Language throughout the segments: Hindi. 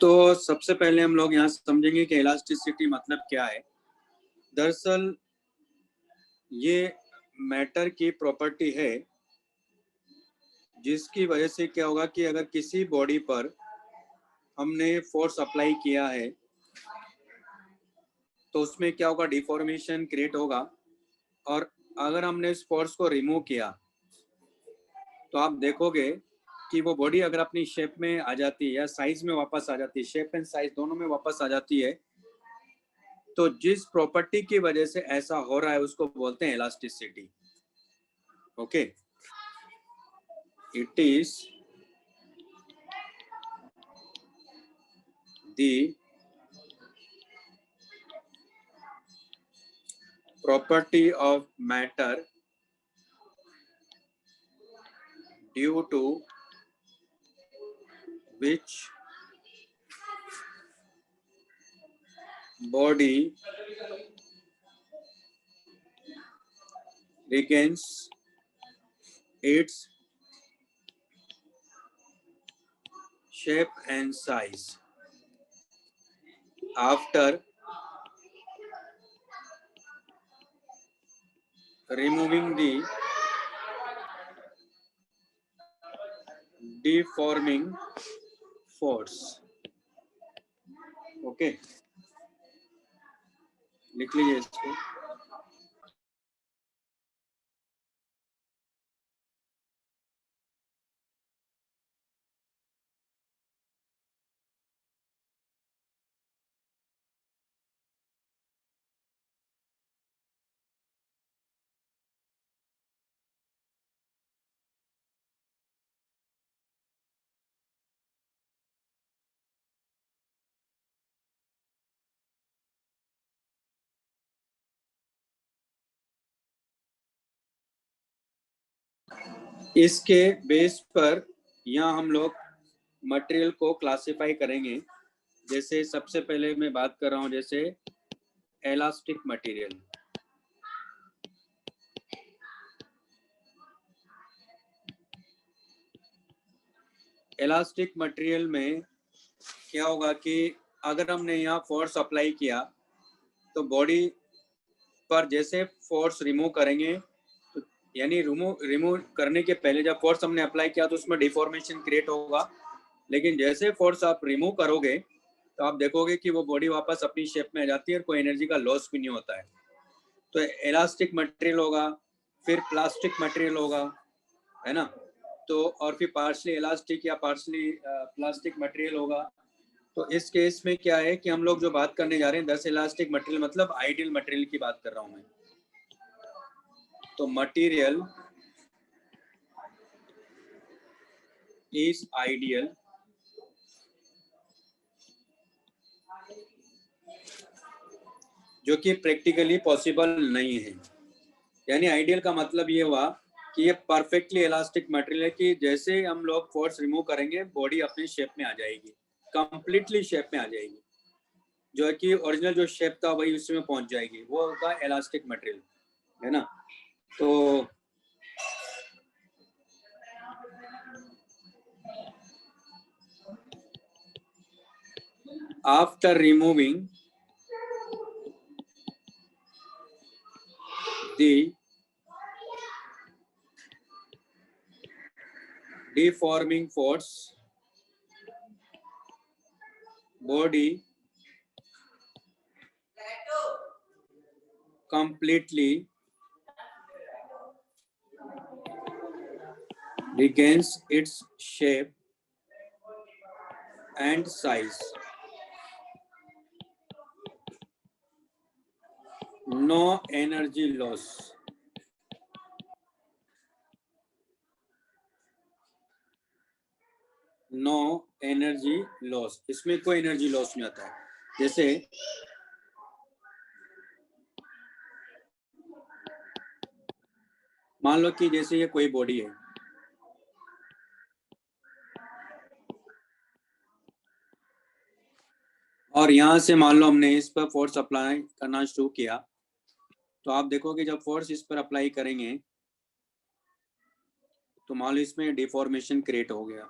तो सबसे पहले हम लोग यहाँ समझेंगे कि इलास्टिसिटी मतलब क्या है। दरअसल ये मैटर की प्रॉपर्टी है जिसकी वजह से क्या होगा कि अगर किसी बॉडी पर हमने फोर्स अप्लाई किया है तो उसमें क्या होगा, डिफॉर्मेशन क्रिएट होगा। और अगर हमने इस फोर्स को रिमूव किया तो आप देखोगे कि वो बॉडी अगर अपनी शेप में आ जाती है या साइज में वापस आ जाती है, शेप एंड साइज दोनों में वापस आ जाती है, तो जिस प्रॉपर्टी की वजह से ऐसा हो रहा है उसको बोलते हैं elasticity. Okay, it is the property of matter due to which body regains its shape and size after removing the deforming force। Okay, लिख लीजिए इसको। इसके बेस पर यहाँ हम लोग मटेरियल को क्लासिफाई करेंगे। जैसे सबसे पहले मैं बात कर रहा हूँ जैसे इलास्टिक मटेरियल। इलास्टिक मटेरियल में क्या होगा कि अगर हमने यहाँ फोर्स अप्लाई किया तो बॉडी पर जैसे फोर्स रिमूव करेंगे तो यानी रिमूव करने के पहले जब फोर्स हमने अप्लाई किया तो उसमें डिफॉर्मेशन क्रिएट होगा, लेकिन जैसे फोर्स आप रिमूव करोगे तो आप देखोगे कि वो बॉडी वापस अपनी शेप में आ जाती है और कोई एनर्जी का लॉस भी नहीं होता है। तो इलास्टिक मटेरियल होगा, फिर प्लास्टिक मटेरियल होगा, है ना, तो और फिर पार्शली इलास्टिक या पार्शली प्लास्टिक मटेरियल होगा। तो इस केस में क्या है कि हम लोग जो बात करने जा रहे हैं 10 इलास्टिक मटेरियल मतलब आइडियल मटेरियल की बात कर रहा हूं मैं। तो मटेरियल इज आइडियल जो कि प्रैक्टिकली पॉसिबल नहीं है। यानी आइडियल का मतलब ये हुआ कि ये परफेक्टली इलास्टिक मटेरियल है कि जैसे हम लोग फोर्स रिमूव करेंगे बॉडी अपनी शेप में आ जाएगी, कंप्लीटली शेप में आ जाएगी, जो है कि ओरिजिनल जो शेप था वही उसमें पहुंच जाएगी, वो होगा इलास्टिक मटेरियल, है ना। तो after removing the deforming force, body completely regains its shape and size. No energy loss. No energy loss, इसमें कोई एनर्जी लॉस नहीं आता है। जैसे मान लो कि जैसे ये कोई बॉडी है, और यहां से मान लो हमने इस पर फोर्स अप्लाई करना शुरू किया, तो आप देखोगे जब फोर्स इस पर अप्लाई करेंगे तो मान लो इसमें डिफॉर्मेशन क्रिएट हो गया।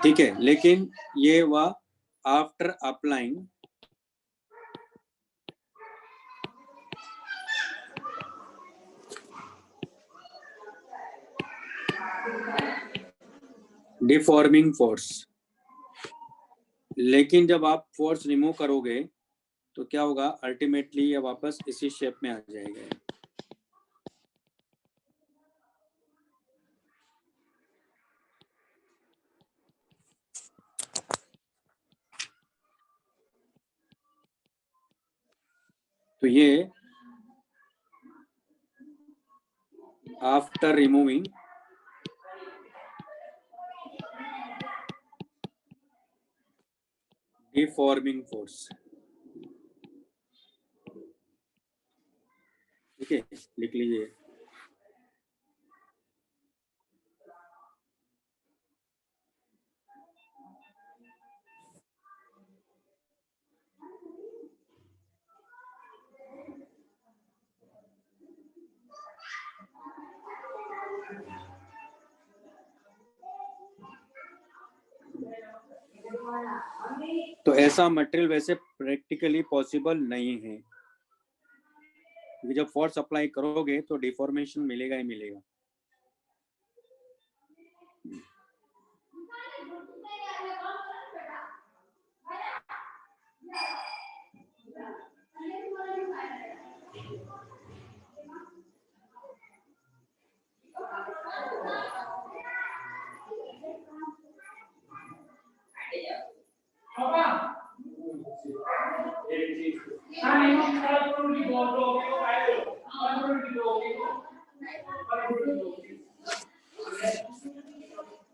ठीक है, लेकिन ये हुआ आफ्टर अप्लाइंग डिफॉर्मिंग फोर्स। लेकिन जब आप फोर्स रिमूव करोगे तो क्या होगा, अल्टीमेटली ये वापस इसी शेप में आ जाएगा। तो ये आफ्टर रिमूविंग डिफॉर्मिंग फोर्स। ठीक है, लिख लीजिए। तो ऐसा मटेरियल वैसे प्रैक्टिकली पॉसिबल नहीं है, क्योंकि जब फोर्स अप्लाई करोगे तो डिफॉर्मेशन मिलेगा ही मिलेगा।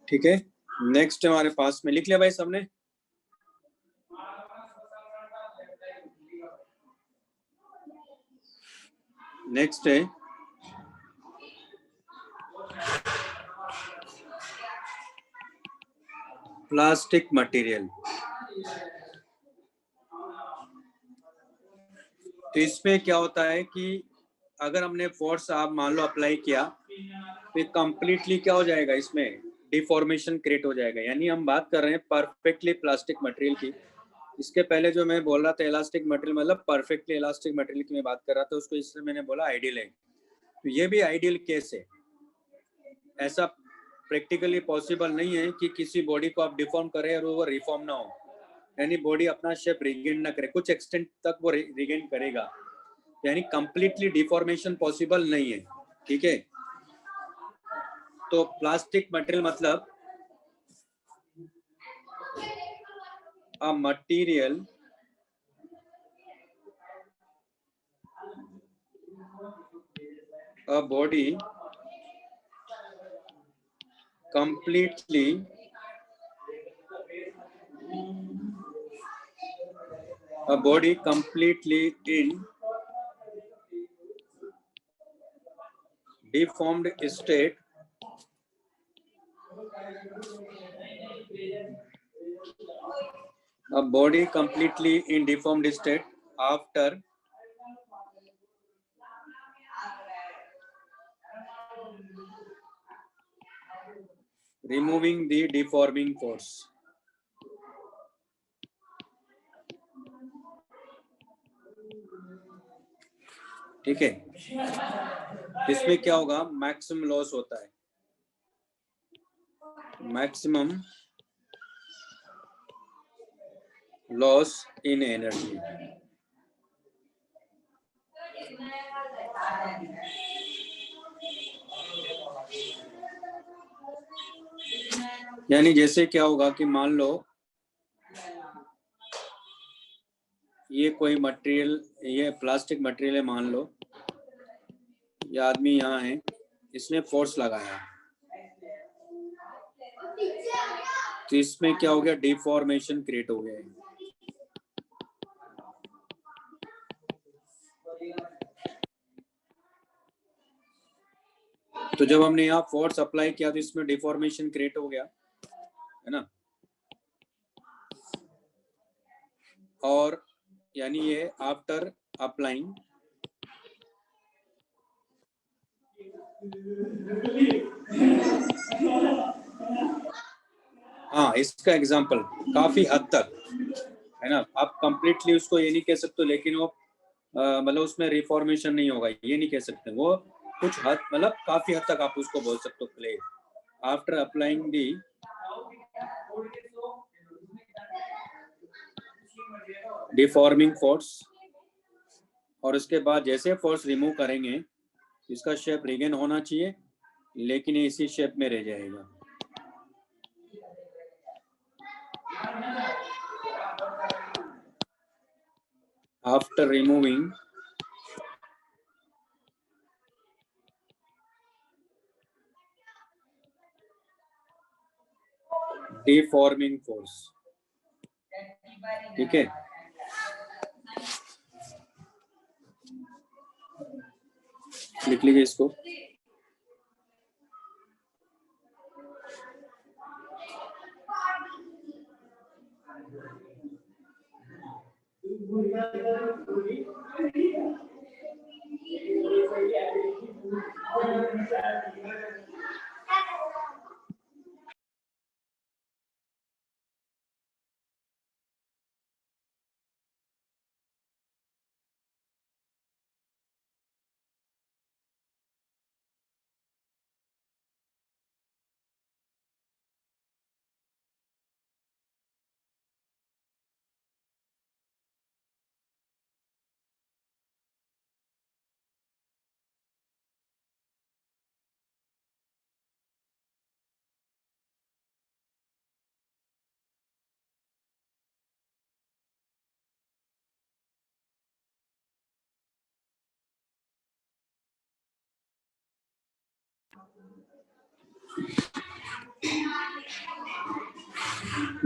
ठीक है, नेक्स्ट हमारे पास में लिख लिया भाई सबने? नेक्स्ट है प्लास्टिक मटेरियल। तो इसमें क्या होता है कि अगर हमने फोर्स आप मान लो अप्लाई किया तो कंप्लीटली क्या हो जाएगा, इसमें डिफॉर्मेशन क्रिएट हो जाएगा। यानी हम बात कर रहे हैं परफेक्टली प्लास्टिक मटेरियल की। इसके पहले जो मैं बोल रहा था इलास्टिक मटेरियल, मतलब परफेक्टली इलास्टिक मटेरियल की मैं बात कर रहा था, उसको इससे मैंने बोला आइडियल है। तो ये भी आइडियल केस है। ऐसा प्रैक्टिकली पॉसिबल नहीं है कि किसी बॉडी को आप डिफॉर्म करें और वो रिफॉर्म ना हो, यानी बॉडी अपना शेप रिगेन ना करे। कुछ एक्सटेंट तक वो रिगेन करेगा, यानी कंप्लीटली डिफॉर्मेशन पॉसिबल नहीं है। ठीक है, तो प्लास्टिक मटेरियल मतलब a material a body completely in deformed state after removing the deforming force. ठीक है, इसमें क्या होगा, मैक्सिमम लॉस होता है, मैक्सिमम लॉस इन एनर्जी। यानी जैसे क्या होगा कि मान लो ये कोई मटेरियल, ये प्लास्टिक मटेरियल है, मान लो ये आदमी यहाँ है, इसने फोर्स लगाया, तो इसमें क्या हो गया, डिफॉर्मेशन क्रिएट हो गया है। तो जब हमने यहाँ फोर्स अप्लाई किया तो इसमें डिफॉर्मेशन क्रिएट हो गया है ना, और यानी ये आफ्टर अप्लाइंग, हाँ इसका एग्जांपल काफी हद तक है ना, आप कंप्लीटली उसको ये नहीं कह सकते, लेकिन वो मतलब उसमें रिफॉर्मेशन नहीं होगा, ये नहीं कह सकते, वो कुछ हद मतलब काफी हद तक आप उसको बोल सकते हो क्ले आफ्टर अप्लाइंग दी डिफॉर्मिंग फोर्स, और उसके बाद जैसे फोर्स रिमूव करेंगे इसका शेप रिगेन होना चाहिए, लेकिन ये इसी शेप में रह जाएगा। आफ्टर रिमूविंग डिफॉर्मिंग फोर्स, ठीक है, लिख लीजिए इसको।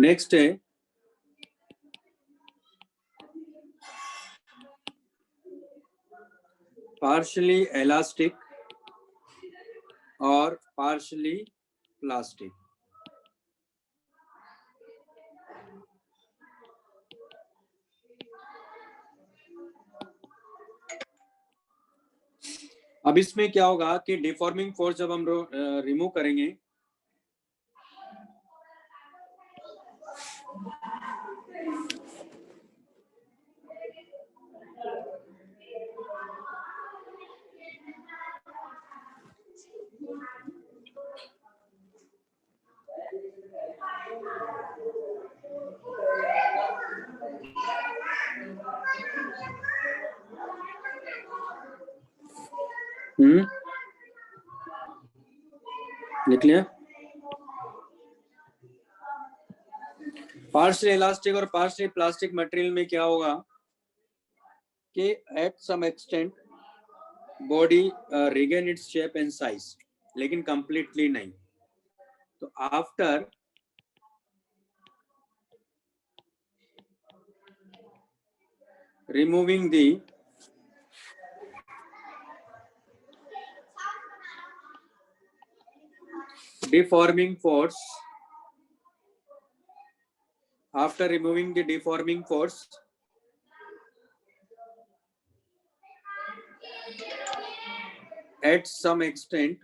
नेक्स्ट है पार्शियली इलास्टिक और पार्शियली प्लास्टिक। अब इसमें क्या होगा कि डिफॉर्मिंग फोर्स जब हम रिमूव करेंगे लिख लिया, पार्शियल इलास्टिक और पार्शियल प्लास्टिक मटेरियल में क्या होगा कि at some extent body regain its shape and size, लेकिन कंप्लीटली नहीं। तो after removing the deforming force, after removing the deforming force, at some extent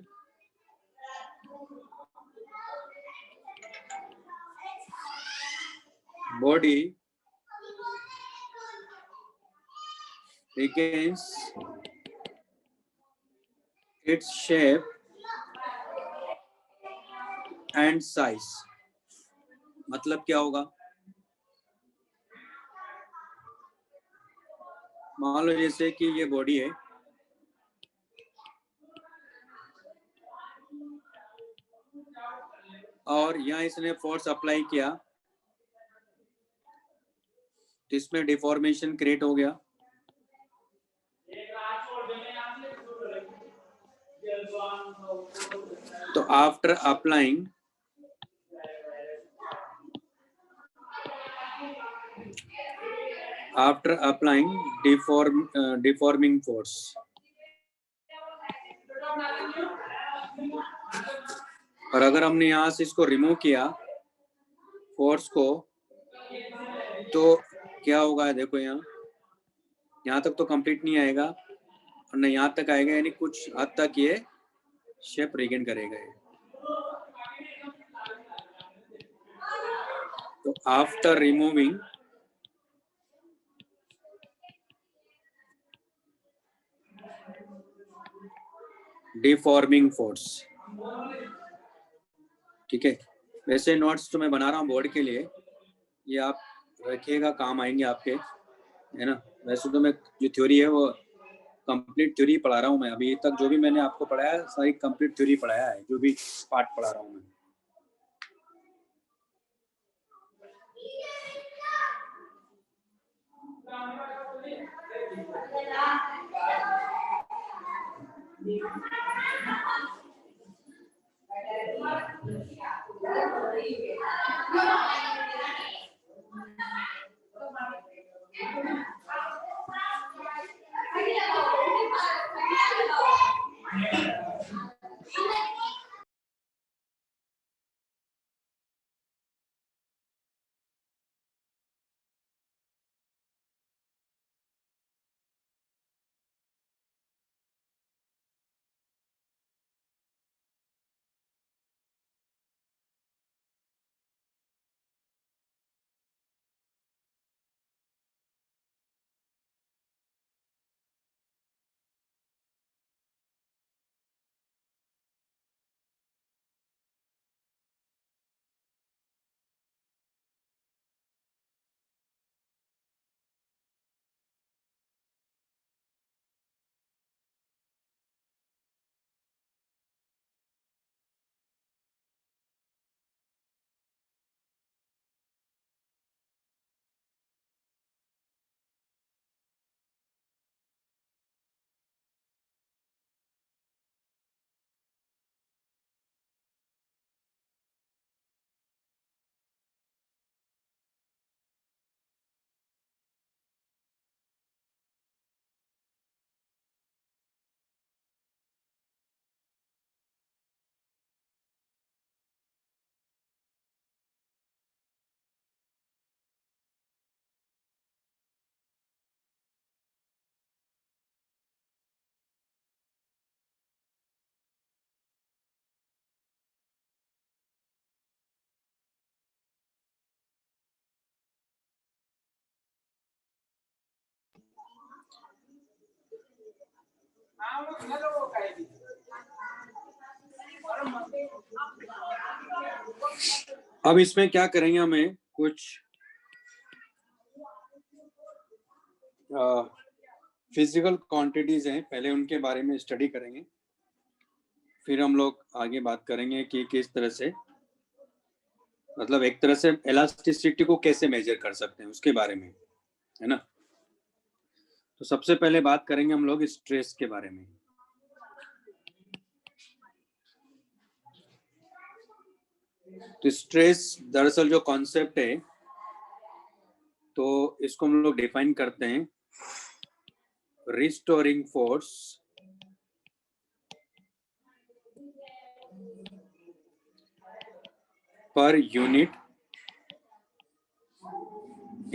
body regains its shape and size. मतलब क्या होगा? मान लो जैसे कि ये बॉडी है, और यहाँ इसने फोर्स अप्लाई किया तो इसमें डिफॉर्मेशन क्रिएट हो गया. तो आफ्टर अप्लाइंग deforming force, और अगर हमने यहाँ से इसको रिमूव किया फोर्स को, तो क्या होगा? देखो यहाँ तक तो कंप्लीट नहीं आएगा और न यहाँ तक आएगा, यानी कुछ हद तक ये शेप रिगेन करेगा ये. तो आफ्टर रिमूविंग डिफॉर्मिंग फोर्स. ठीक है, वैसे नोट्स तो मैं बना रहा हूँ बोर्ड के लिए, ये आप रखिएगा, काम आएंगे आपके, है ना. वैसे तो मैं जो थ्योरी है वो कंप्लीट थ्योरी पढ़ा रहा हूँ मैं. अभी तक जो भी मैंने आपको पढ़ाया सारी कंप्लीट थ्योरी पढ़ाया है, जो भी पार्ट पढ़ा रहा हूँ मैं. अब इसमें क्या करेंगे, हमें कुछ फिजिकल क्वांटिटीज हैं, पहले उनके बारे में स्टडी करेंगे, फिर हम लोग आगे बात करेंगे कि किस तरह से, मतलब एक तरह से इलास्टिसिटी को कैसे मेजर कर सकते हैं उसके बारे में, है ना. तो सबसे पहले बात करेंगे हम लोग स्ट्रेस के बारे में. तो स्ट्रेस दरअसल जो कॉन्सेप्ट है, तो इसको हम लोग डिफाइन करते हैं restoring force per unit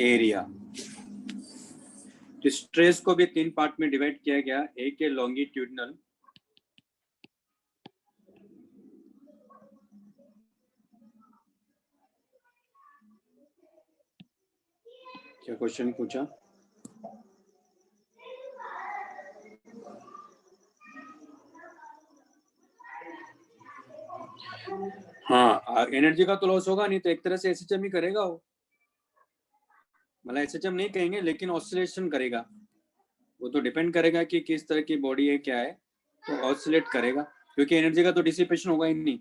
area. तो स्ट्रेस को भी 3 पार्ट में डिवाइड किया गया. एक है लॉन्गिट्यूडनल, क्या क्वेश्चन पूछा? हाँ, एनर्जी का तो लॉस होगा नहीं, तो एक तरह से एसएचएम ही करेगा वो, मतलब एसएचएम नहीं कहेंगे लेकिन ऑसिलेशन करेगा। वो तो डिपेंड करेगा कि किस तरह की बॉडी है, क्या है, तो ऑसिलेट करेगा, क्योंकि एनर्जी का तो डिसिपेशन होगा ही नहीं।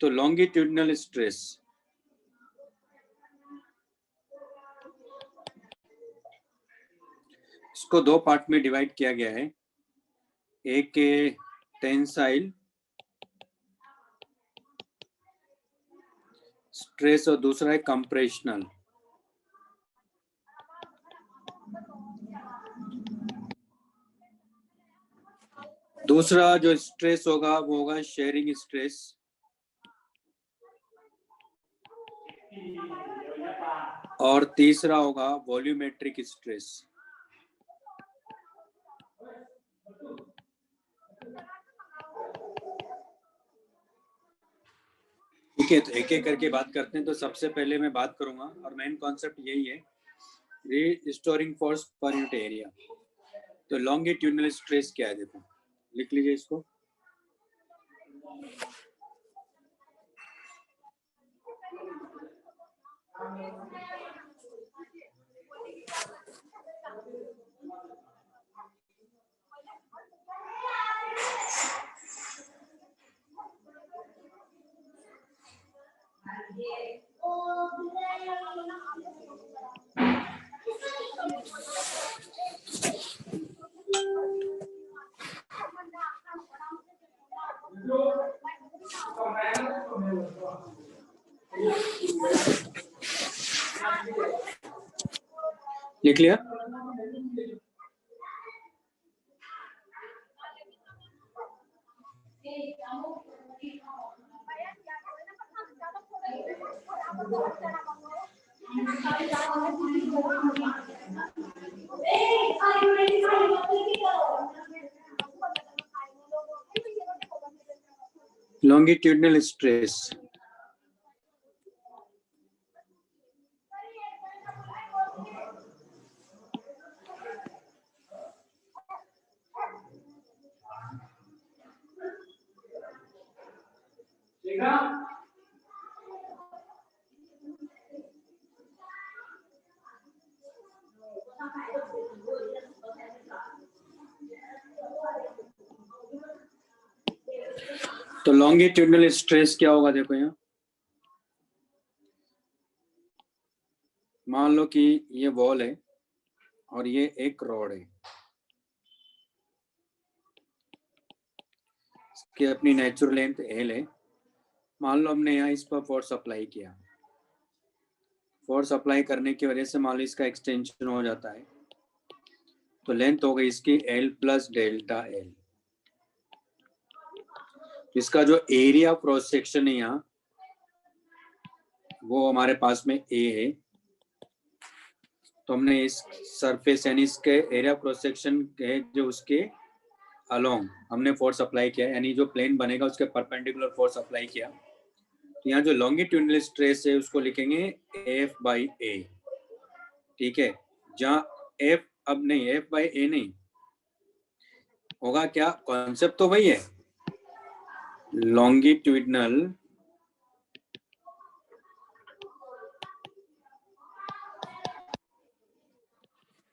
तो लॉन्गिट्यूडिनल स्ट्रेस, इसको दो पार्ट में डिवाइड किया गया है, एक टेंसाइल स्ट्रेस और दूसरा है कंप्रेशनल। दूसरा जो स्ट्रेस होगा वो होगा शेयरिंग स्ट्रेस, और तीसरा होगा वॉल्यूमेट्रिक स्ट्रेस। ठीक है, तो एक एक करके बात करते हैं। तो सबसे पहले मैं बात करूंगा, और मेन कॉन्सेप्ट यही है, restoring force per unit area. तो लॉन्गिट्यूडिनल स्ट्रेस क्या है, देखो लिख लीजिए इसको। लिख लिया? लॉन्गिट्यूडिनल स्ट्रेस, तो लॉन्गिट्यूडिनल स्ट्रेस क्या होगा, देखो यहाँ मान लो कि ये वॉल है और ये एक रॉड है, इसकी अपनी नेचुरल लेंथ एल है। मान लो हमने यहाँ इस पर फोर्स अप्लाई किया, फोर्स अप्लाई करने की वजह से मान लो इसका एक्सटेंशन हो जाता है, तो लेंथ हो गई इसकी एल प्लस डेल्टा एल। इसका जो एरिया क्रॉस सेक्शन है यहाँ, वो हमारे पास में ए है, तो हमने इस सरफेस यानी इसके एरिया क्रॉस सेक्शन के जो उसके अलोंग हमने फोर्स अप्लाई किया, यानी जो प्लेन बनेगा उसके परपेंडिकुलर फोर्स अप्लाई किया। तो यहाँ जो लॉन्गिट्यूडिनल स्ट्रेस है उसको लिखेंगे एफ बाई ए। ठीक है, जहाँ एफ अब नहीं, एफ बाई ए नहीं होगा, क्या कॉन्सेप्ट तो वही है, लॉन्गिट्यूडिनल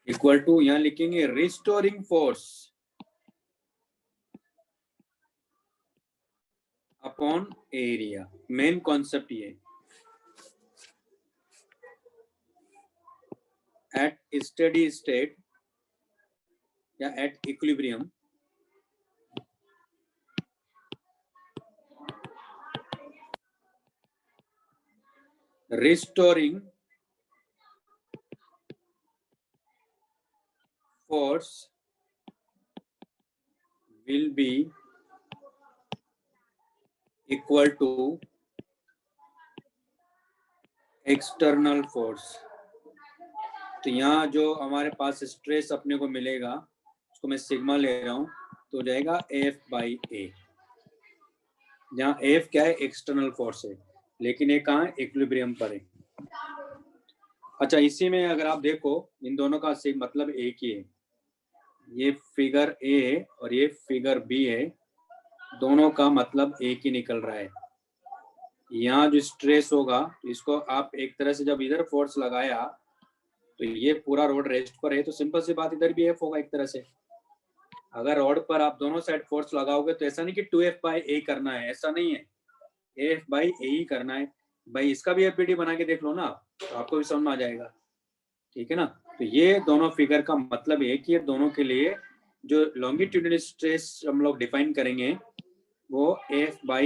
इक्वल टू, यहाँ लिखेंगे restoring force upon area. Main concept ये, एट स्टेडी स्टेट या at equilibrium restoring force will be equal to external force। तो यहाँ जो हमारे पास स्ट्रेस अपने को मिलेगा उसको मैं सिग्मा ले रहा हूँ, तो जाएगा एफ बाई ए, जहाँ एफ क्या है, एक्सटर्नल फोर्स है, लेकिन ये कहाँ इक्विलिब्रियम पर है। अच्छा, इसी में अगर आप देखो इन दोनों का सेम मतलब एक ही है, ये फिगर ए है और ये फिगर बी है, दोनों का मतलब एक ही निकल रहा है। यहाँ जो स्ट्रेस होगा इसको आप एक तरह से जब इधर फोर्स लगाया तो ये पूरा रोड रेस्ट पर है, तो सिंपल सी बात इधर भी एफ होगा एक तरह से। अगर रोड पर आप दोनों साइड फोर्स लगाओगे तो ऐसा नहीं कि 2F/A करना है, ऐसा नहीं है, F/A ही करना है भाई। इसका भी एफबीडी बना के देख लो ना, तो आपको भी समझ में आ जाएगा, ठीक है ना। तो ये दोनों फिगर का मतलब है कि दोनों के लिए जो लॉन्गिट्यूडिनल स्ट्रेस हम लोग डिफाइन करेंगे वो F/A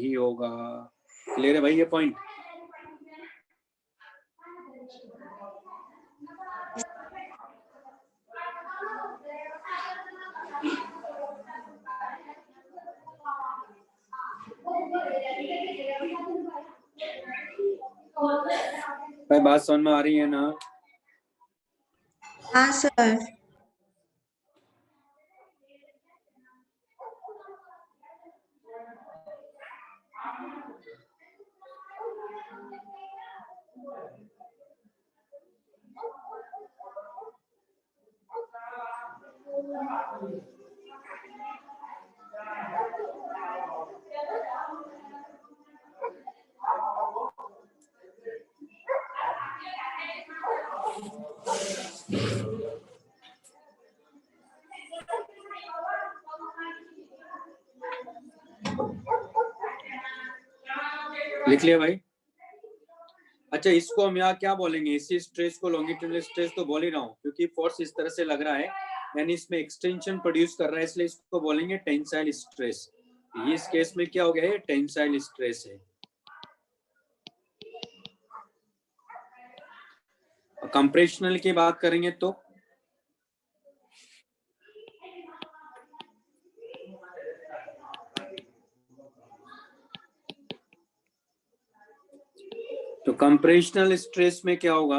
ही होगा। क्लियर है भाई ये पॉइंट? भाई बात समझ में आ रही है ना? हाँ सर। लिख लिया भाई? अच्छा, इसको हम यहाँ क्या बोलेंगे? इसी स्ट्रेस को लॉन्गिट्यूडिनल स्ट्रेस तो बोल ही रहा हूँ, क्योंकि फोर्स इस तरह से लग रहा है यानी इसमें एक्सटेंशन प्रोड्यूस कर रहा है, इसलिए इसको बोलेंगे टेंसाइल स्ट्रेस। इस केस में क्या हो गया है? टेंसाइल स्ट्रेस है। कंप्रेशनल की बात करेंगे तो कंप्रेशनल स्ट्रेस में क्या होगा?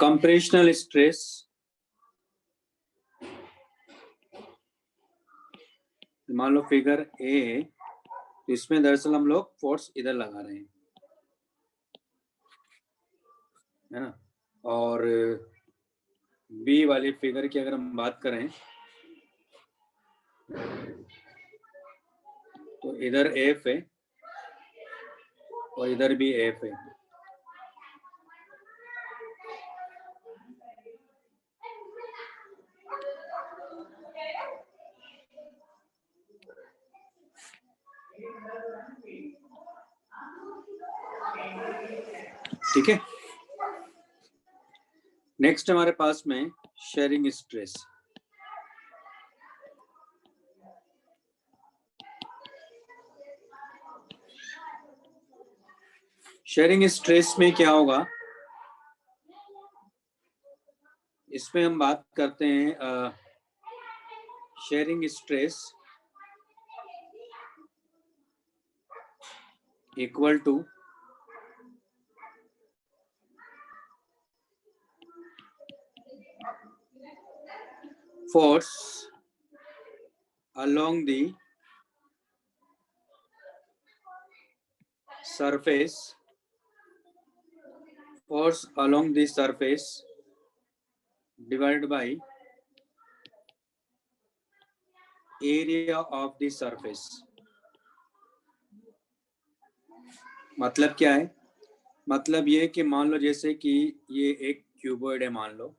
कंप्रेशनल स्ट्रेस मान लो फिगर ए है, तो इसमें दरअसल हम लोग फोर्स इधर लगा रहे हैं, है ना। और बी वाली फिगर की अगर हम बात करें तो इधर एफ है और इधर भी एफ है। ठीक है। नेक्स्ट हमारे पास में शेयरिंग स्ट्रेस। शेयरिंग स्ट्रेस में क्या होगा? इसमें हम बात करते हैं shearing stress equal to force along the surface, force along the surface divided by area of the surface। मतलब क्या है? मतलब ये कि मान लो जैसे कि ये एक क्यूबॉइड है मान लो,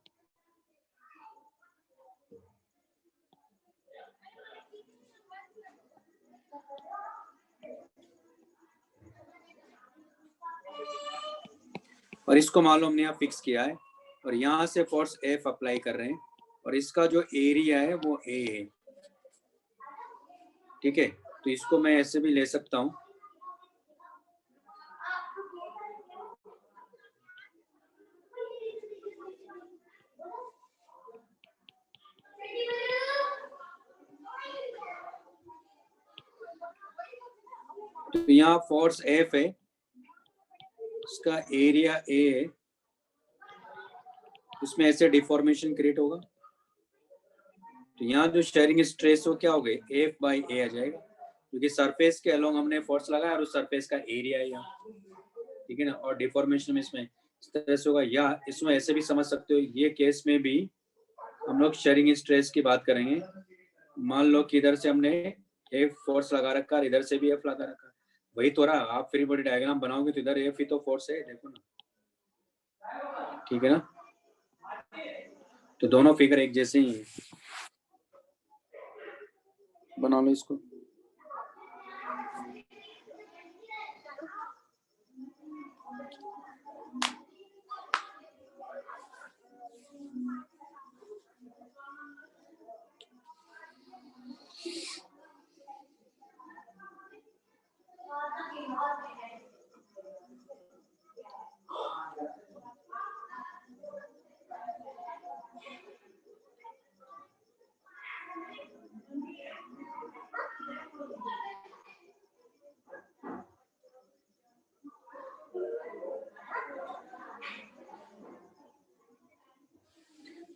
और इसको मान लो हमने यहाँ फिक्स किया है और यहाँ से फोर्स एफ अप्लाई कर रहे हैं, और इसका जो एरिया है वो ए है। ठीक है, तो इसको मैं ऐसे भी ले सकता हूं, तो यहाँ फोर्स एफ है, इसका एरिया ए है, इसमें ऐसे डिफॉर्मेशन क्रिएट होगा। तो यहाँ जो शेयरिंग स्ट्रेस हो क्या हो गई, एफ बाई ए आ जाएगा, क्योंकि सरफेस के अलोंग हमने फोर्स लगाया और उस सरफेस का एरिया है यहाँ। ठीक है ना, और डिफॉर्मेशन में इसमें इस तरह से होगा, या इसमें ऐसे भी समझ सकते हो, ये केस में भी हम लोग शेयरिंग स्ट्रेस की बात करेंगे। मान लो कि इधर से हमने एफ फोर्स लगा रखा है, इधर से भी एफ लगा रखा है, वही तो रहा। आप फ्री बॉडी डायग्राम बनाओगे तो इधर एफ ही तो फोर्स है, देखो ना। ठीक है ना, तो दोनों फिगर एक जैसे ही है, बना लो इसको।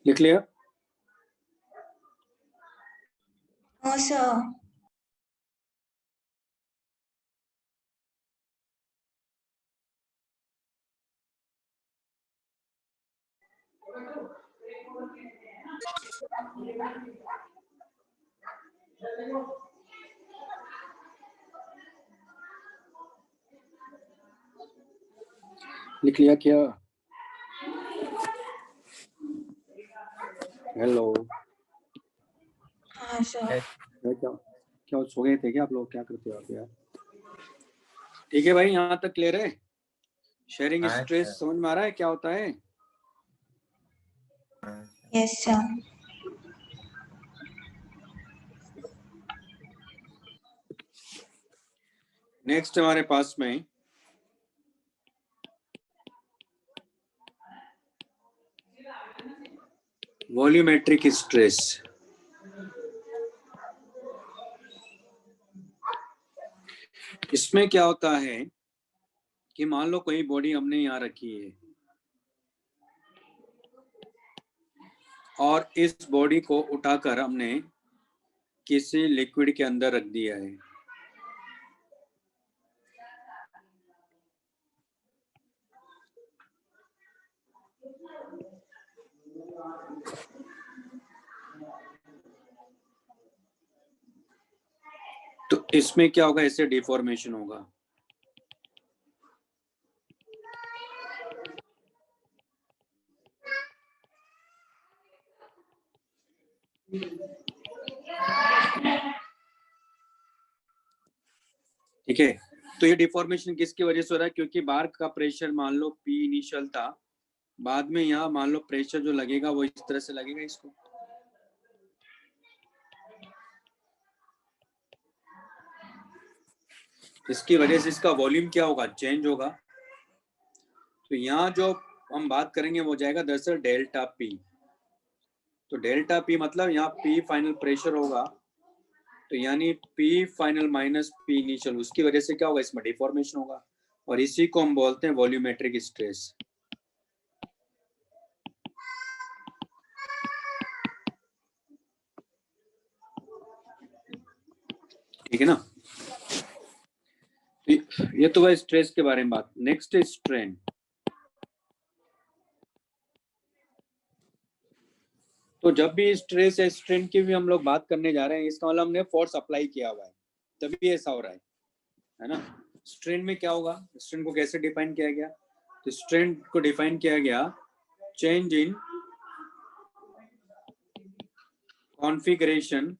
लिख लिया? हाँ सर। लिख लिया क्या? हेलो, हाँ सर। क्या क्या सो गए थे क्या आप लोग? क्या करते हो आप यार? ठीक है भाई, यहाँ तक क्लियर है? शेयरिंग स्ट्रेस समझ में आ रहा है क्या होता है? Yes sir. नेक्स्ट हमारे पास में वॉल्यूमेट्रिक स्ट्रेस। इसमें क्या होता है कि मान लो कोई बॉडी हमने यहाँ रखी है और इस बॉडी को उठाकर हमने किसी लिक्विड के अंदर रख दिया है। तो इसमें क्या होगा, ऐसे डिफॉर्मेशन होगा। ठीक है, तो ये डिफॉर्मेशन किसकी वजह से हो रहा है? क्योंकि बार का प्रेशर मान लो पी इनिशियल था, बाद में यहाँ मान लो प्रेशर जो लगेगा वो इस तरह से लगेगा इसको। इसकी वजह से इसका वॉल्यूम क्या होगा, चेंज होगा। तो यहाँ जो हम बात करेंगे वो जाएगा दरअसल डेल्टा पी। तो डेल्टा पी मतलब यहाँ पी फाइनल प्रेशर होगा, तो यानी P final minus P initial, उसकी वजह से क्या होगा, इसमें डिफॉर्मेशन होगा, और इसी को हम बोलते हैं वॉल्यूमेट्रिक स्ट्रेस। ठीक है ना, ये तो है स्ट्रेस के बारे में बात। Next is strain. तो जब भी स्ट्रेस या स्ट्रेन की भी हम लोग बात करने जा रहे हैं, इसका मतलब हमने फोर्स अप्लाई किया हुआ है, तभी ऐसा हो रहा है ना। स्ट्रेन में क्या होगा, स्ट्रेन को कैसे डिफाइन किया गया? तो स्ट्रेन को डिफाइन किया गया change in configuration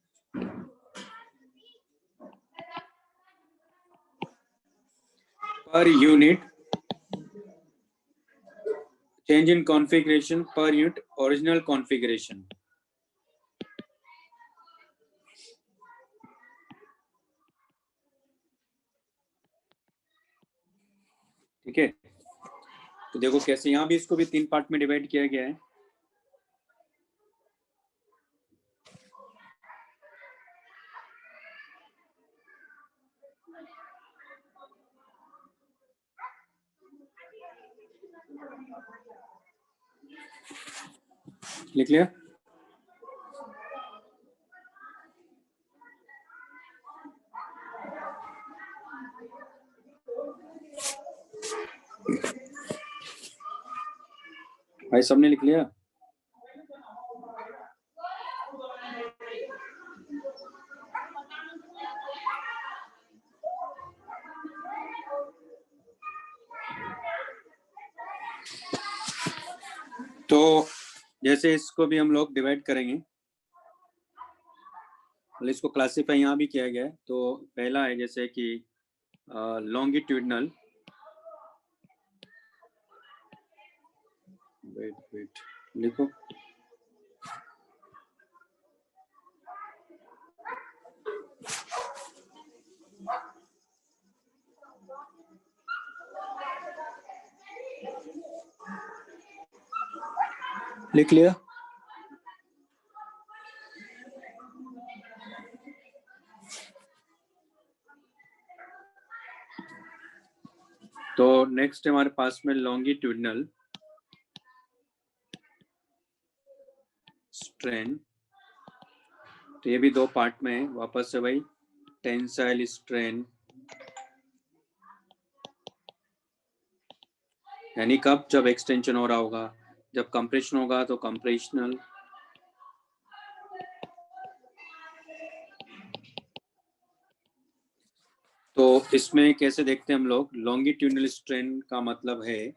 per unit, change in configuration per unit original configuration। ठीक है, तो देखो कैसे यहाँ भी इसको भी 3 पार्ट में डिवाइड किया गया है। लिख लिया? भाई सबने लिख लिया? तो जैसे इसको भी हम लोग डिवाइड करेंगे, इसको क्लासीफाई यहाँ भी किया गया है। तो पहला है जैसे कि लॉन्गिट्यूडनल, वेट लिखो, लिख लिया? तो नेक्स्ट हमारे पास में लॉन्गिट्यूडनल स्ट्रेन, तो ये भी 2 पार्ट में है वापस से भाई। टेंसाइल स्ट्रेन यानी कब, जब एक्सटेंशन हो रहा होगा, जब कंप्रेशन होगा तो कंप्रेशनल। तो इसमें कैसे देखते हैं हम लोग, लॉन्गिट्यूडनल स्ट्रेन का मतलब है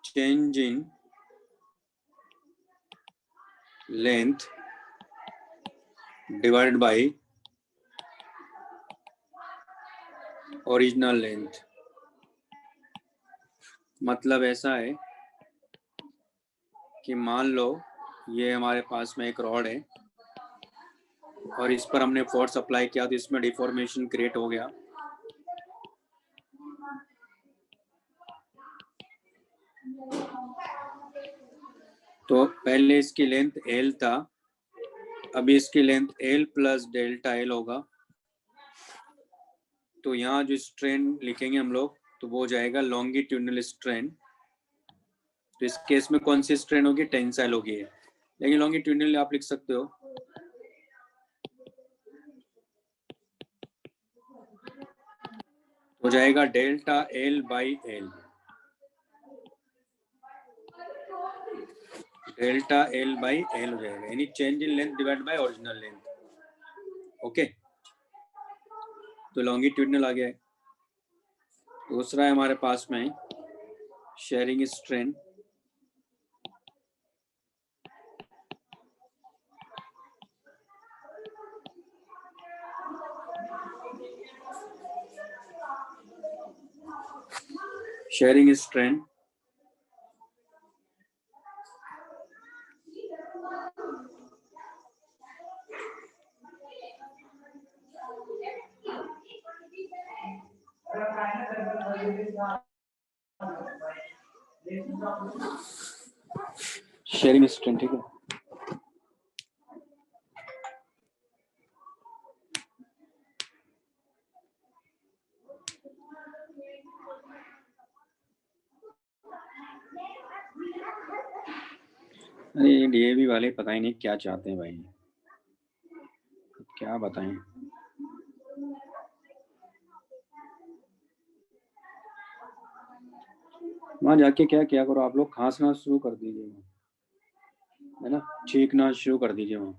change in length divided by original length. मतलब ऐसा है कि मान लो ये हमारे पास में एक रॉड है और इस पर हमने फोर्स अप्लाई किया तो इसमें डिफॉर्मेशन क्रिएट हो गया। तो पहले इसकी लेंथ L था, अभी इसकी length L plus delta L होगा। तो यहाँ जो स्ट्रेन लिखेंगे हम लोग तो वो हो जाएगा लॉन्गिट्यूडनल स्ट्रेन। तो इस केस में कौन सी स्ट्रेन होगी, टेंसाइल होगी, लेकिन लॉन्गिट्यूडनल आप लिख सकते हो। हो जाएगा delta L by L, delta L by L हो जाएगा, यानी change in length divide by original length. Okay, तो लॉन्गिट्यूडनल आ गया है। दूसरा है हमारे पास में sharing strain. Sharing strain sharing strain, ठीक है। अरे डीएवी वाले पता ही नहीं क्या चाहते हैं भाई, क्या बताएं। वहां जाके क्या किया करो आप लोग, खांसना शुरू कर दीजिए, है ना, छींकना शुरू कर दीजिए, वहां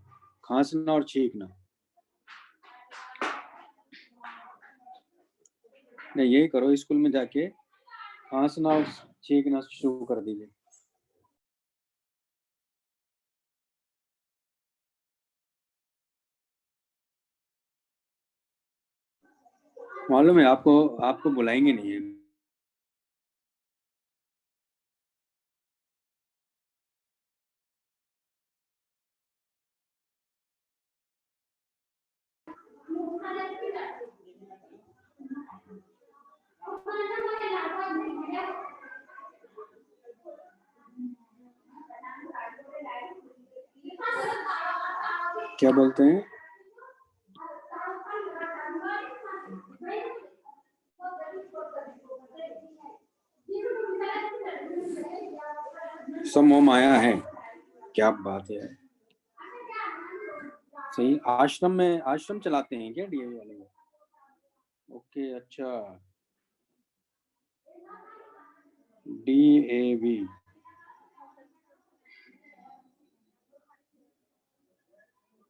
खांसना और छींकना। नहीं, यही करो, स्कूल में जाके खांसना और छींकना शुरू कर दीजिए। मालूम है आपको, आपको बुलाएंगे नहीं है। क्या बोलते हैं? सब मोह माया है। क्या बात है। सही। आश्रम में आश्रम चलाते हैं क्या डीएवी वाले? ओके, अच्छा। डीएवी।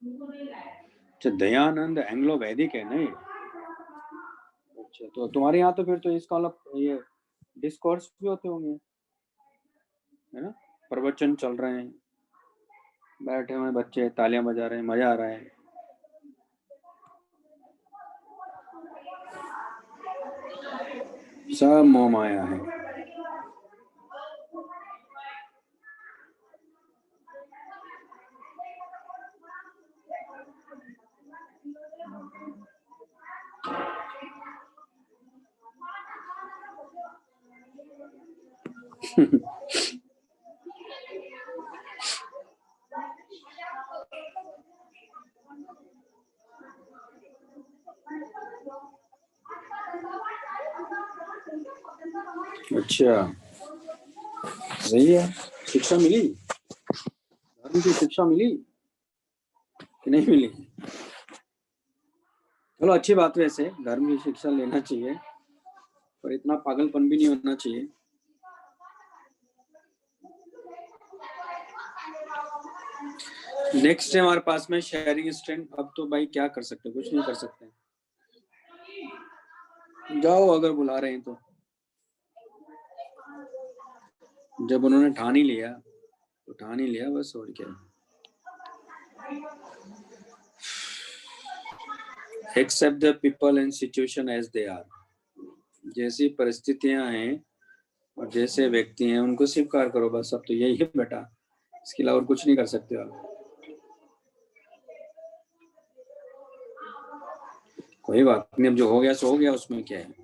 अच्छा, दयानंद एंग्लो वैदिक है नहीं? अच्छा, तो तुम्हारे यहाँ तो फिर तो इसका मतलब ये डिस्कोर्स भी होते होंगे, है ना? प्रवचन चल रहे हैं, बैठे हुए बच्चे तालियां बजा रहे हैं, मजा आ रहा है। सब मोह माया है। अच्छा, सही है। शिक्षा मिली, धर्म की शिक्षा मिली कि नहीं मिली? चलो, अच्छी बात है। वैसे धर्म की शिक्षा लेना चाहिए, पर इतना पागलपन भी नहीं होना चाहिए। नेक्स्ट है हमारे पास में शेयरिंग स्ट्रेंथ। अब तो भाई क्या कर सकते, कुछ नहीं कर सकते। जाओ, अगर बुला रहे हैं तो। जब उन्होंने ठान ही लिया तो ठान ही लिया, बस, और क्या। Except the people and situation as they are. जैसी परिस्थितियां हैं और जैसे व्यक्ति हैं उनको स्वीकार करो, बस। अब तो यही है बेटा, इसके अलावा और कुछ नहीं कर सकते आप। कोई बात नहीं, अब जो हो गया सो हो गया, उसमें क्या है।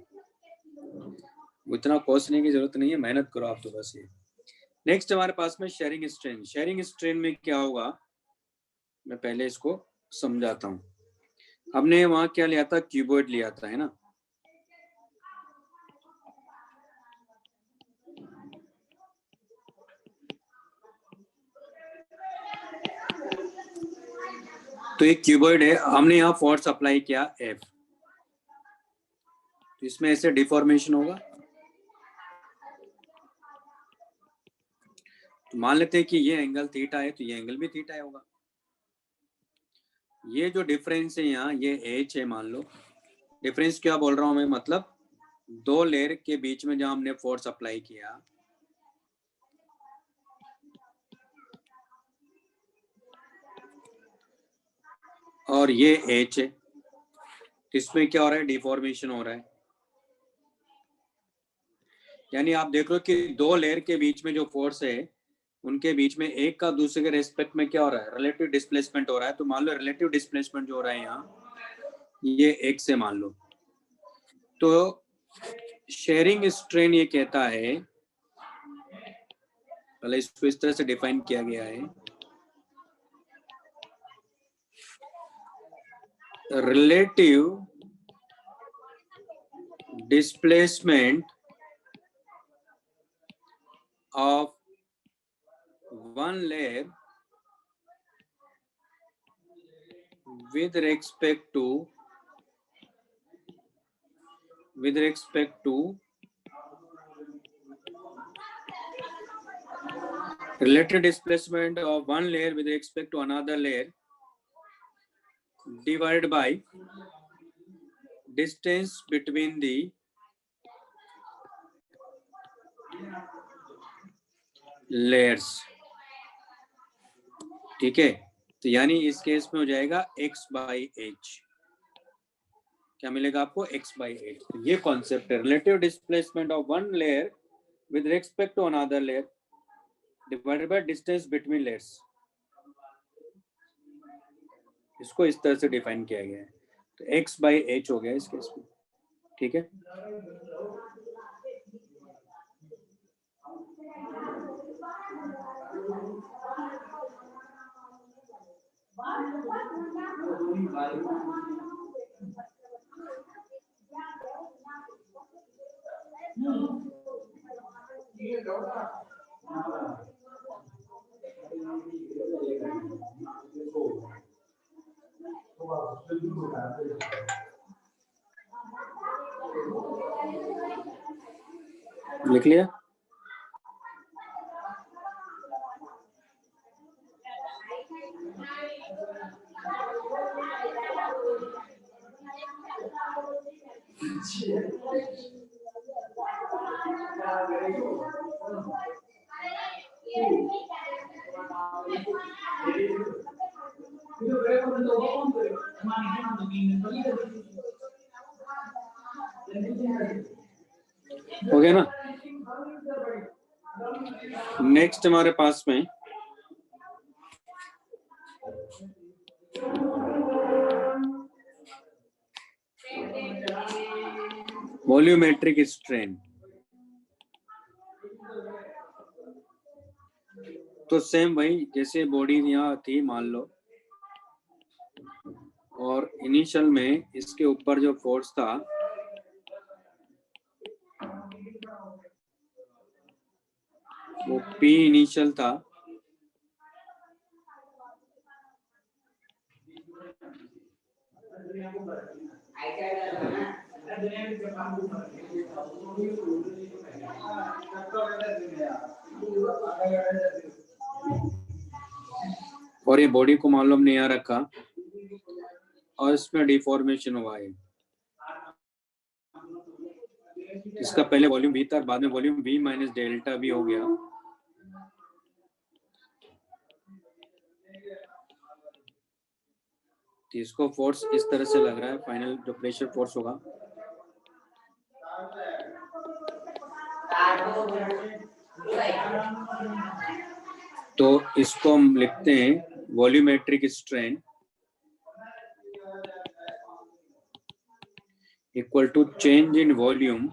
इतना कोसने की जरूरत नहीं है, मेहनत करो आप तो, बस ये। नेक्स्ट हमारे पास में शेयरिंग स्ट्रेन। शेयरिंग स्ट्रेन में क्या होगा, मैं पहले इसको समझाता हूँ। हमने वहां क्या लिया था, क्यूबॉइड लिया था, है ना? तो एक क्यूबॉइड है, हमने यहाँ फोर्स अप्लाई किया F, तो इसमें ऐसे डिफॉर्मेशन होगा। तो मान लेते हैं कि ये एंगल थीटा है, तो ये एंगल भी थीटा होगा। ये जो डिफरेंस है यहाँ, ये H है मान लो। डिफरेंस क्या बोल रहा हूं मैं, मतलब दो लेयर के बीच में जहां हमने फोर्स अप्लाई किया, और ये H है, तो इसमें क्या हो रहा है, डिफॉर्मेशन हो रहा है। यानी आप देख लो कि दो लेयर के बीच में जो फोर्स है, उनके बीच में एक का दूसरे के रेस्पेक्ट में क्या हो रहा है, रिलेटिव डिस्प्लेसमेंट हो रहा है। तो मान लो रिलेटिव डिस्प्लेसमेंट जो हो रहा है यहाँ, ये x से मान लो। तो शेयरिंग स्ट्रेन ये कहता है, पहले इसको इस तरह से डिफाइन किया गया है, relative displacement of one layer with respect to relative displacement of one layer with respect to another layer divided by distance between the layers। ठीक है, तो यानी इस केस में हो जाएगा x/h। क्या मिलेगा आपको, x/h। ये कॉन्सेप्ट है, relative displacement of one layer with respect to another layer divided by distance between layers. इसको इस तरह से डिफाइन किया गया है, तो x/h हो गया इस केस में। ठीक है, लिख लिया? हो गया ना? नेक्स्ट हमारे पास में वॉल्यूमेट्रिक स्ट्रेन। तो सेम वही जैसे बॉडी यहाँ थी मान लो, और इनिशियल में इसके ऊपर जो फोर्स था वो P इनिशियल था, और ये बॉडी को मान लो हमने यहाँ रखा और इसमें डिफॉर्मेशन हुआ है। इसका पहले वॉल्यूम V था, बाद में volume V minus delta V हो गया। तो इसको फोर्स इस तरह से लग रहा है, फाइनल जो प्रेशर फोर्स होगा तो इसको हम लिखते हैं volumetric strain equal to change in volume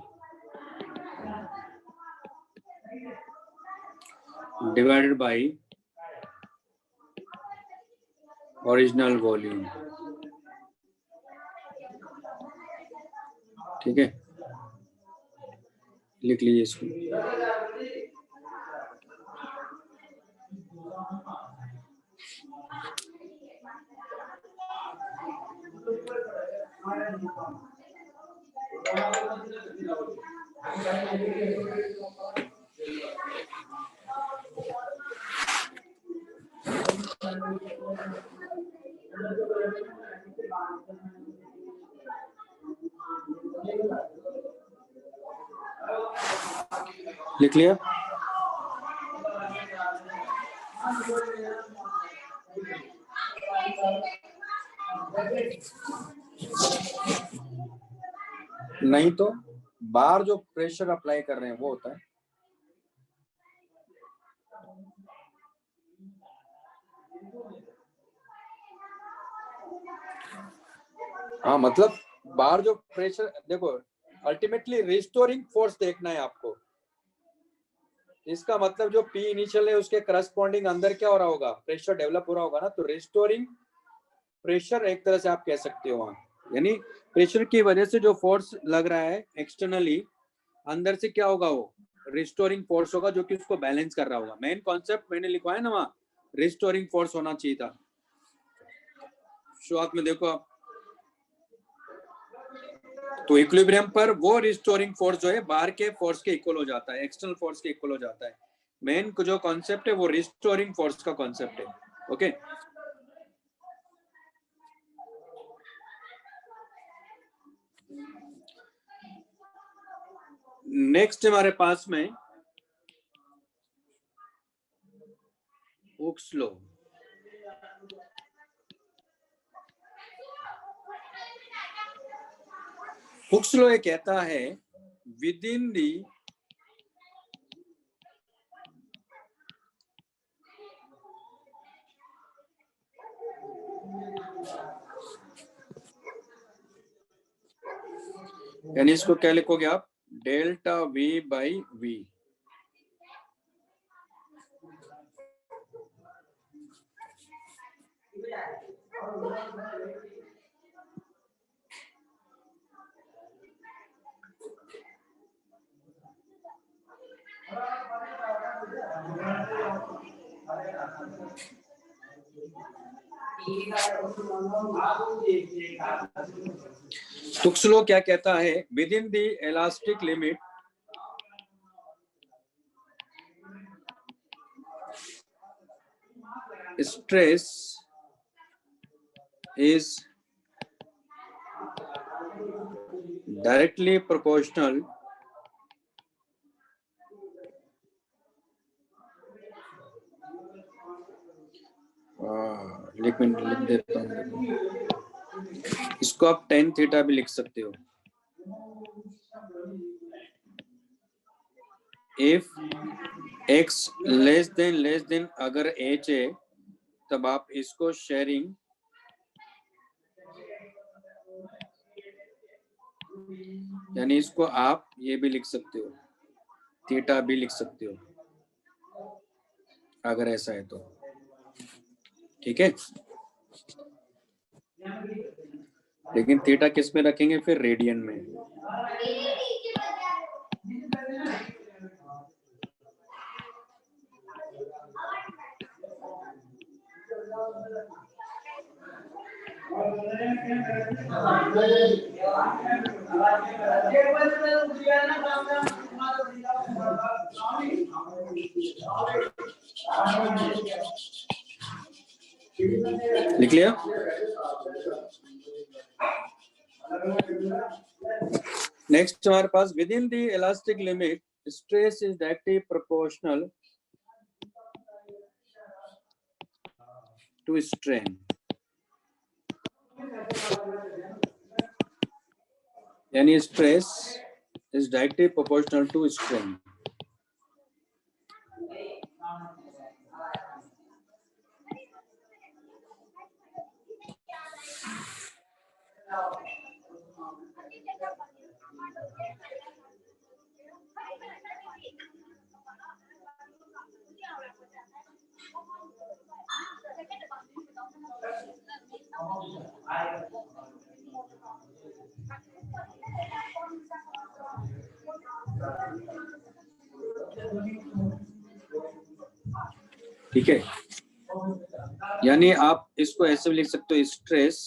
divided by original volume. ठीक है, लिख लीजिए इसको। लिख लिया? नहीं तो बाहर जो प्रेशर अप्लाई कर रहे हैं वो होता है। हाँ, मतलब बाहर जो प्रेशर, देखो अल्टीमेटली रिस्टोरिंग फोर्स देखना है आपको। इसका मतलब जो P इनिशियल है उसके करस्पॉन्डिंग अंदर क्या हो रहा होगा, प्रेशर डेवलप हो रहा होगा ना। तो रिस्टोरिंग प्रेशर एक तरह से आप कह सकते हो वहां, यानी प्रेशर की वजह से जो फोर्स लग रहा है एक्सटर्नली, अंदर से क्या होगा, वो रिस्टोरिंग फोर्स होगा जो कि उसको बैलेंस कर रहा होगा। मेन कॉन्सेप्ट मैंने लिखवाया ना वहां, रिस्टोरिंग फोर्स होना चाहिए था। शुरुआत में देखो आप, तो इक्विलिब्रियम पर वो रिस्टोरिंग फोर्स जो है बाहर के फोर्स के इक्वल हो जाता है, एक्सटर्नल फोर्स के इक्वल हो जाता है। मेन जो कॉन्सेप्ट है वो रिस्टोरिंग फोर्स का कॉन्सेप्ट है। ओके, नेक्स्ट हमारे पास में हुक्स लॉ। हुक्स लॉ ये कहता है विद इन दी यानी इसको क्या लिखोगे आप, डेल्टा V बाई V। टुक्सलो क्या कहता है? With in the elastic limit stress is directly proportional लिख देता हूँ, इसको आप tan थीटा भी लिख सकते हो। इफ x लेस देन अगर h है तब आप इसको शेयरिंग यानी इसको आप ये भी लिख सकते हो, थीटा भी लिख सकते हो अगर ऐसा है तो, ठीक है। लेकिन थीटा किस में रखेंगे फिर? रेडियन में। लिख लिया? नेक्स्ट हमारे पास within the elastic limit stress is directly proportional to strain. यानी stress is directly proportional to strain. ठीक है, यानी आप इसको ऐसे भी लिख सकते हो, stress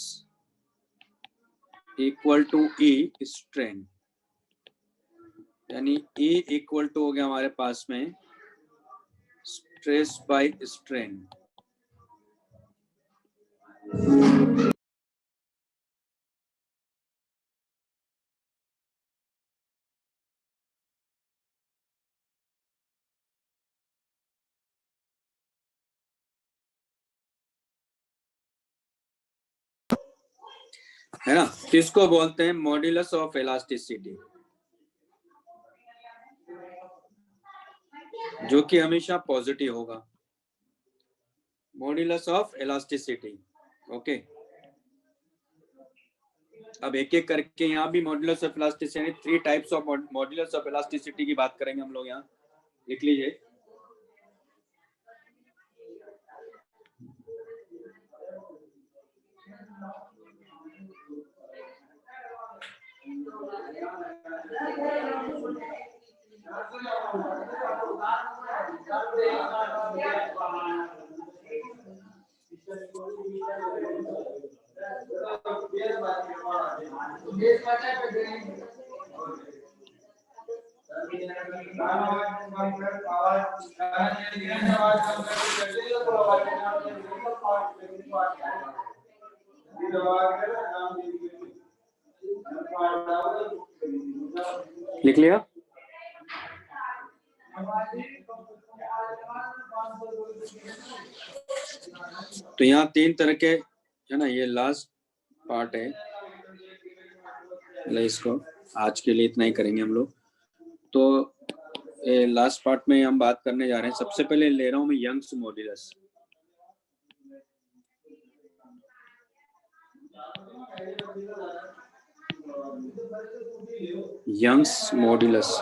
equal to E strain. यानी E इक्वल टू हो गया हमारे पास में स्ट्रेस बाय स्ट्रेन। है ना? तो इसको बोलते हैं मॉड्यूलस ऑफ इलास्टिसिटी, जो कि हमेशा पॉजिटिव होगा। Modulus of elasticity. ओके, अब एक एक करके यहाँ भी modulus of elasticity, 3 types of modulus of elasticity की बात करेंगे हम लोग। यहाँ लिख लीजिए। लिख लिया? तो यहाँ 3 तरह के, है ना, ये लास्ट पार्ट है, इसको आज के लिए इतना ही करेंगे हम लोग। तो लास्ट पार्ट में हम बात करने जा रहे हैं। सबसे पहले ले रहा हूं मैं यंग्स मॉड्यूलस। यंग्स मॉड्यूलस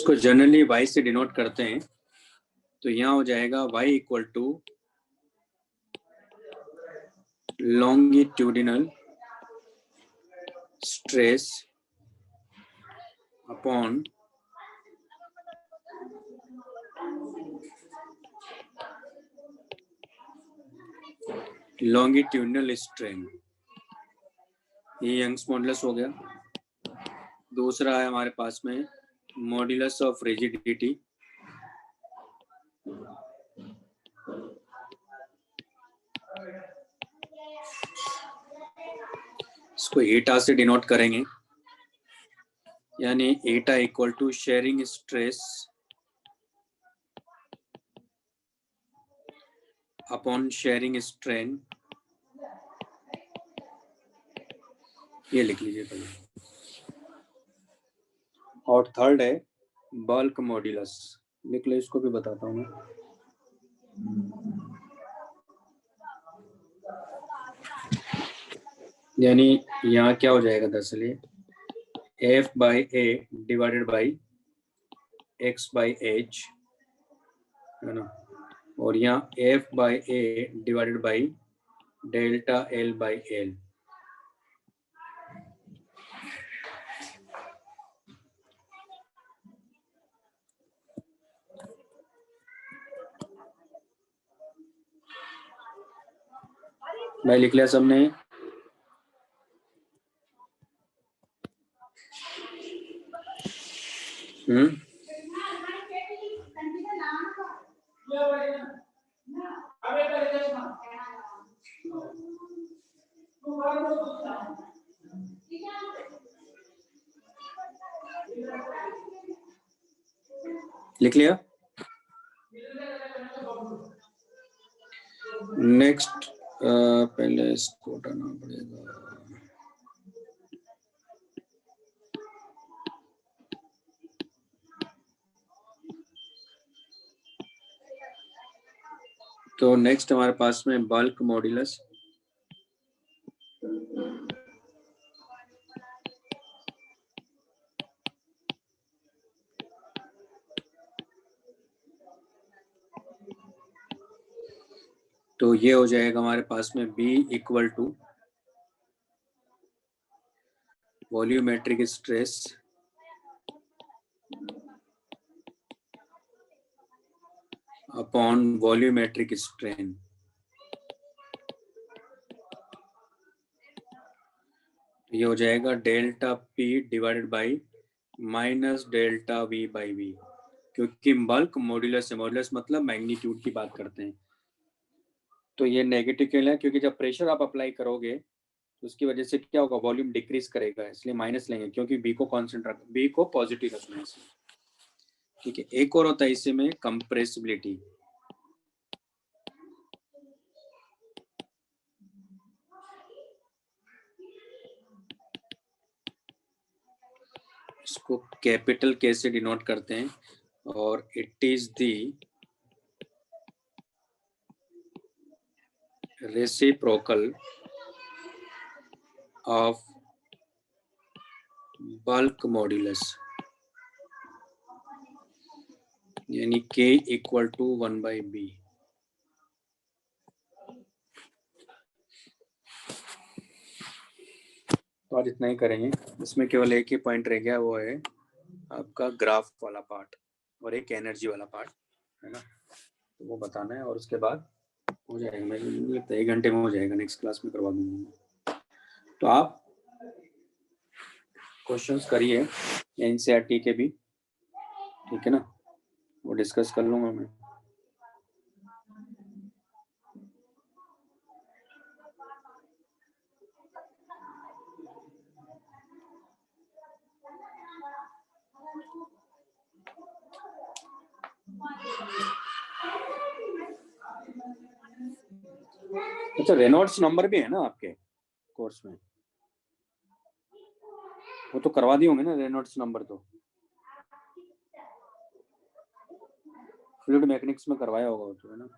इसको जनरली y से डिनोट करते हैं, तो यहाँ हो जाएगा y equal to longitudinal stress upon longitudinal strain. ये यंग्स मॉडुलस हो गया। दूसरा है हमारे पास में मॉडुलस ऑफ रिजिडिटी, इसको एटा से डिनोट करेंगे, यानी eta equal to shearing stress upon shearing strain. ये लिख लीजिए पहले। और थर्ड है बल्क मॉड्यूलस, लिख लो, इसको भी बताता हूँ मैं। यानी यहाँ क्या हो जाएगा दरअसल, F by A divided by x by H, है ना, और यहाँ F by A divided by delta L by L. मैं लिख लिया सबने। लिख लिया। नेक्स्ट पहले इसको हटाना पड़ेगा। तो नेक्स्ट हमारे पास में बल्क मॉड्यूलस, तो ये हो जाएगा हमारे पास में B equal to volumetric stress upon volumetric strain. ये हो जाएगा delta P divided by minus delta V by V, क्योंकि बल्क मॉड्यूलस है, मॉड्यूलस मतलब मैग्नीट्यूड की बात करते हैं। तो ये नेगेटिव क्यों है, क्योंकि जब प्रेशर आप अप्लाई करोगे तो उसकी वजह से क्या होगा, वॉल्यूम डिक्रीज करेगा, इसलिए माइनस लेंगे, क्योंकि बी को कांस्टेंट रख, बी को पॉजिटिव रखना है। ठीक है, एक और होता है इसी में कंप्रेसिबिलिटी। इसको कैपिटल के से डिनोट करते हैं, और it is the reciprocal of bulk modulus, यानी K equal to 1 by B. तो आज इतना ही करेंगे, इसमें केवल एक ही पॉइंट रह गया, वो है आपका ग्राफ वाला पार्ट और एक एनर्जी वाला पार्ट, है ना, तो वो बताना है, और उसके बाद हो जाएगा। मुझे लगता है 1 घंटे में हो जाएगा, नेक्स्ट क्लास में करवा दूंगा। तो आप क्वेश्चंस करिए एनसीईआरटी के भी, ठीक है ना, वो डिस्कस कर लूंगा मैं। अच्छा, रेनॉल्ड्स नंबर भी है ना आपके कोर्स में, वो तो करवा दिए होंगे ना रेनॉल्ड्स नंबर, तो फ्लूइड मैकेनिक्स में करवाया होगा वो तो, है ना।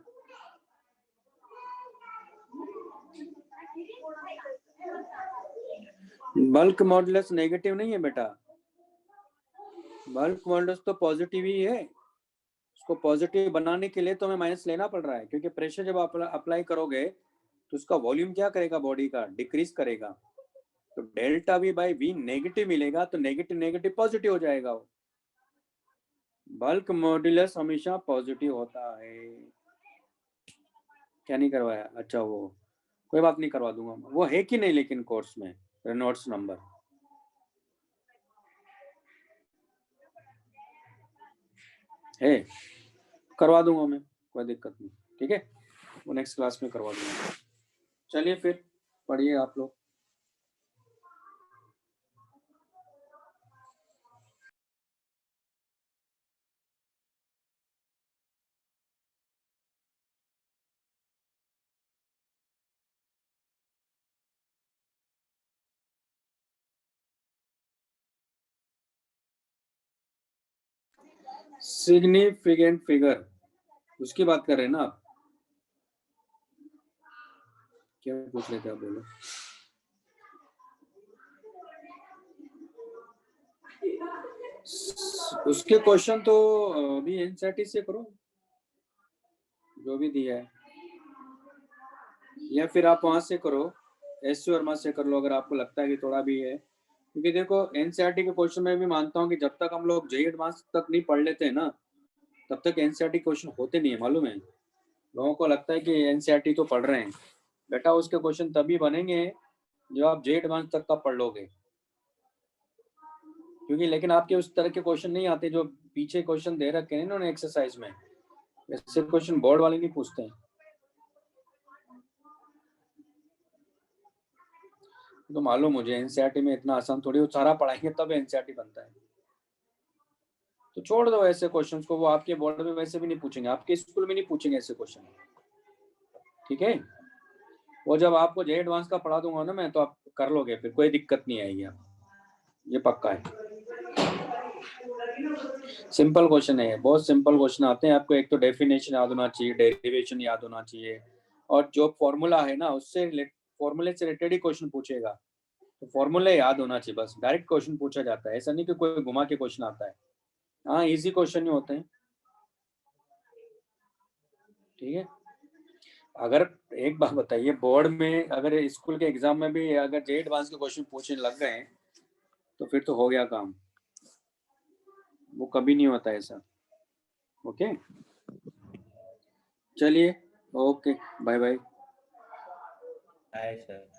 बल्क मॉडुलस नेगेटिव नहीं है बेटा, बल्क मॉडुलस तो पॉजिटिव ही है, उसको पॉजिटिव बनाने के लिए तो हमें माइनस लेना पड़ रहा है, क्योंकि प्रेशर जब आप अप्लाई करोगे तो उसका वॉल्यूम क्या करेगा, बॉडी का डिक्रीज करेगा, तो delta V by V negative मिलेगा, तो नेगेटिव नेगेटिव पॉजिटिव हो जाएगा। वो बल्क मॉड्यूलस हमेशा पॉजिटिव होता है। क्या नहीं करवाया? अच्छा, वो कोई बात नहीं, करवा दूंगा। वो है कि नहीं लेकिन कोर्स में रेनॉल्ड्स नंबर है? करवा दूंगा मैं, कोई दिक्कत नहीं, ठीक है, वो नेक्स्ट क्लास में करवा दूंगा। चलिए फिर पढ़िए आप लोग। सिग्निफिकेंट फिगर उसकी बात कर रहे हैं ना आप? क्या पूछ रहे थे आप, बोलो। उसके क्वेश्चन तो अभी एनसीईआरटी से करो, जो भी दिया है, या फिर आप वहां से करो, एस वर्मा से कर लो, अगर आपको लगता है कि थोड़ा भी है। क्योंकि देखो एनसीईआरटी के क्वेश्चन में भी मानता हूँ कि जब तक हम लोग जेई एडवांस तक नहीं पढ़ लेते हैं ना, तब तक एनसीईआरटी क्वेश्चन होते नहीं है, मालूम है। लोगों को लगता है कि एनसीईआरटी तो पढ़ रहे हैं, बेटा उसके क्वेश्चन तभी बनेंगे जो आप जेई एडवांस तक का पढ़ लोगे। क्योंकि लेकिन आपके उस तरह के क्वेश्चन नहीं आते जो पीछे क्वेश्चन दे रखे हैं इन्होंने एक्सरसाइज में, ऐसे क्वेश्चन बोर्ड वाले नहीं पूछते हैं। तो मालूम मुझे एनसीईआरटी में इतना आसान थोड़ी, वो सारा पढ़ाएंगे तब एनसीईआरटी बनता है। तो छोड़ दो ऐसे क्वेश्चंस को, वो आपके बोर्ड में वैसे भी नहीं पूछेंगे, आपके स्कूल में नहीं पूछेंगे ऐसे क्वेश्चन, ठीक है। वो जब आपको जेई एडवांस का पढ़ा दूंगा ना मैं, तो आप कर लोगे, फिर कोई दिक्कत नहीं आएगी आप, ये पक्का है। सिंपल क्वेश्चन है, बहुत सिंपल क्वेश्चन आते हैं आपको। एक तो डेफिनेशन याद होना चाहिए, डेरिवेशन याद होना चाहिए, और जो फॉर्मूला है ना उससे फॉर्मूले से रिलेटेड ही क्वेश्चन पूछेगा, तो फॉर्मूला याद होना चाहिए बस। डायरेक्ट क्वेश्चन पूछा जाता है, ऐसा नहीं कि कोई घुमा के क्वेश्चन आता है। हाँ, इजी क्वेश्चन ही होते हैं, ठीक है। अगर एक बात बताइए, बोर्ड में अगर स्कूल के एग्जाम में भी अगर जेई एडवांस के क्वेश्चन पूछने लग गए तो फिर तो हो गया काम, वो कभी नहीं होता ऐसा। ओके, चलिए, okay, bye bye. Bye sir.